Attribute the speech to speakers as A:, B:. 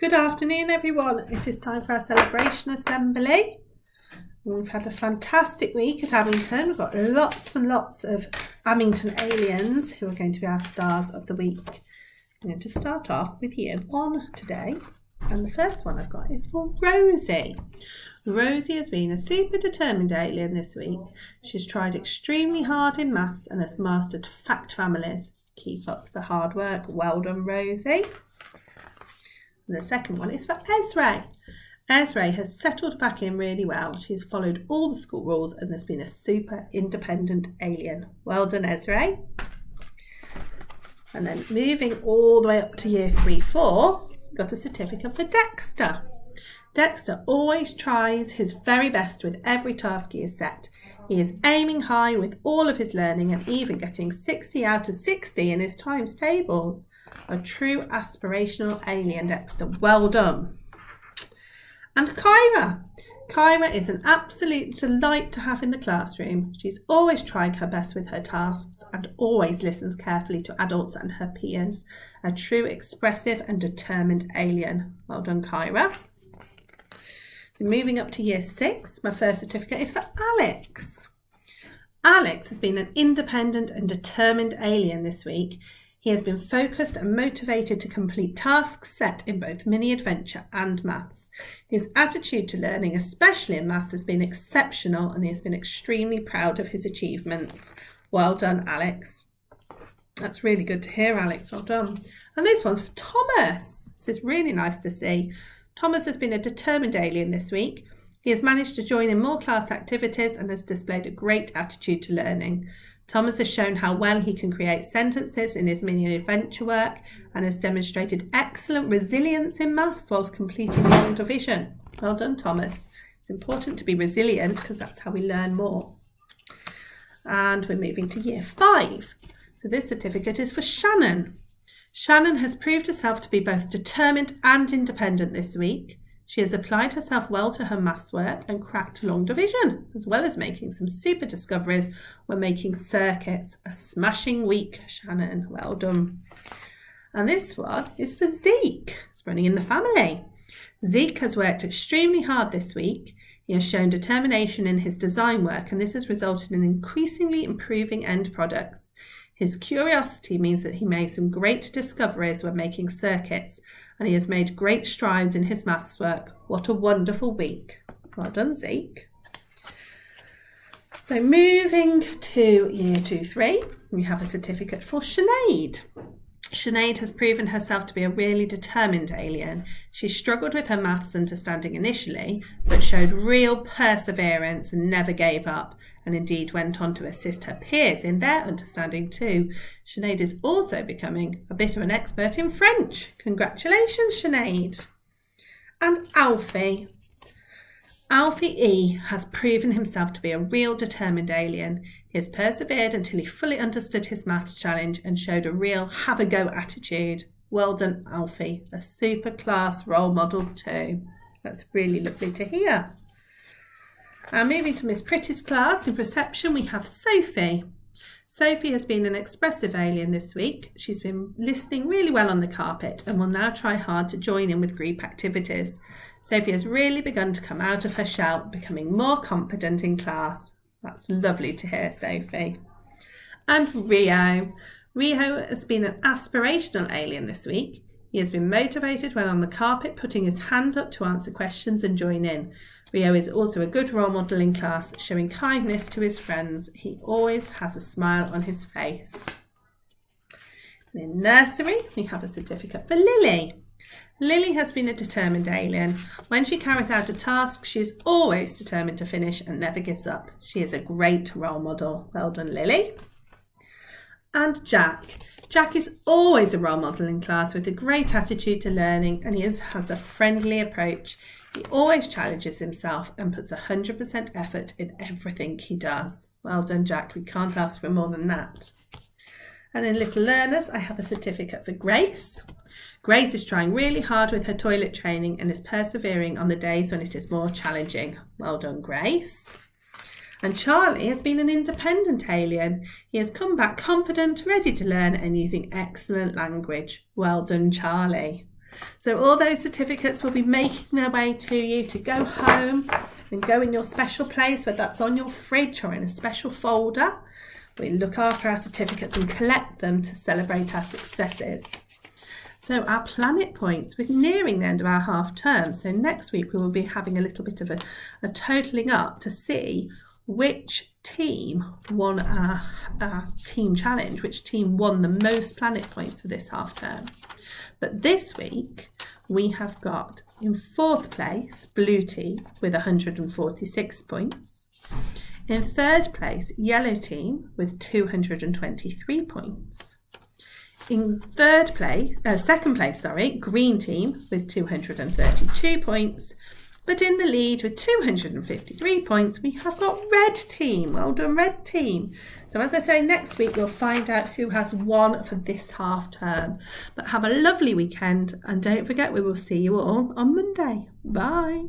A: Good afternoon, everyone. It is time for our celebration assembly. We've had a fantastic week at Abington. We've got lots and lots of Abington aliens who are going to be our stars of the week. I'm going to start off with year 1 today. And the first one I've got is for Rosie. Rosie has been a super determined alien this week. She's tried extremely hard in maths and has mastered fact families. Keep up the hard work. Well done, Rosie. And the second one is for Esray. Esray has settled back in really well. She's followed all the school rules and has been a super independent alien. Well done, Esray. And then moving all the way up to year 3-4, we've got a certificate for Dexter. Dexter always tries his very best with every task he is set. He is aiming high with all of his learning and even getting 60 out of 60 in his times tables. A true aspirational alien, Dexter. Well done. And Kyra. Kyra is an absolute delight to have in the classroom. She's always trying her best with her tasks and always listens carefully to adults and her peers. A true expressive and determined alien. Well done, Kyra. So moving up to year 6, my first certificate is for Alex. Alex has been an independent and determined alien this week. He has been focused and motivated to complete tasks set in both mini adventure and maths. His attitude to learning, especially in maths, has been exceptional and he has been extremely proud of his achievements. Well done, Alex. That's really good to hear, Alex. Well done. And this one's for Thomas. This is really nice to see. Thomas has been a determined alien this week. He has managed to join in more class activities and has displayed a great attitude to learning. Thomas has shown how well he can create sentences in his mini adventure work and has demonstrated excellent resilience in maths whilst completing long division. Well done, Thomas. It's important to be resilient because that's how we learn more. And we're moving to year 5. So this certificate is for Shannon. Shannon has proved herself to be both determined and independent this week. She has applied herself well to her maths work and cracked long division, as well as making some super discoveries when making circuits. A smashing week, Shannon. Well done. And this one is for Zeke. It's running in the family. Zeke has worked extremely hard this week. He has shown determination in his design work, and this has resulted in increasingly improving end products. His curiosity means that he made some great discoveries when making circuits, and he has made great strides in his maths work. What a wonderful week. Well done, Zeke. So moving to year 2-3, we have a certificate for Sinead. Sinead has proven herself to be a really determined alien. She struggled with her maths understanding initially, but showed real perseverance and never gave up, and indeed went on to assist her peers in their understanding too. Sinead is also becoming a bit of an expert in French. Congratulations, Sinead. And Alfie. Alfie E has proven himself to be a real determined alien. He has persevered until he fully understood his maths challenge and showed a real have-a-go attitude. Well done, Alfie. A super class role model too. That's really lovely to hear. And moving to Miss Pretty's class, in reception we have Sophie. Sophie has been an expressive alien this week. She's been listening really well on the carpet and will now try hard to join in with group activities. Sophie has really begun to come out of her shell, becoming more confident in class. That's lovely to hear, Sophie. And Rio. Rio has been an aspirational alien this week. He has been motivated when on the carpet, putting his hand up to answer questions and join in. Rio is also a good role model in class, showing kindness to his friends. He always has a smile on his face. In nursery, we have a certificate for Lily. Lily has been a determined alien. When she carries out a task, she is always determined to finish and never gives up. She is a great role model. Well done, Lily. And Jack. Jack is always a role model in class with a great attitude to learning, and he has a friendly approach. He always challenges himself and puts 100% effort in everything he does. Well done, Jack. We can't ask for more than that. And in Little Learners, I have a certificate for Grace. Grace is trying really hard with her toilet training and is persevering on the days when it is more challenging. Well done, Grace. And Charlie has been an independent alien. He has come back confident, ready to learn and using excellent language. Well done, Charlie. So all those certificates will be making their way to you to go home and go in your special place, whether that's on your fridge or in a special folder. We look after our certificates and collect them to celebrate our successes. So our planet points, we're nearing the end of our half term. So next week we will be having a little bit of a totalling up to see which team won our team challenge, which team won the most planet points for this half term. But this week we have got in 4th place blue team with 146 points. In 3rd place yellow team with 223 points. In 2nd place, green team with 232 points. But in the lead with 253 points, we have got red team. Well done, red team. So as I say, next week we'll find out who has won for this half term. But have a lovely weekend, and don't forget we will see you all on Monday. Bye.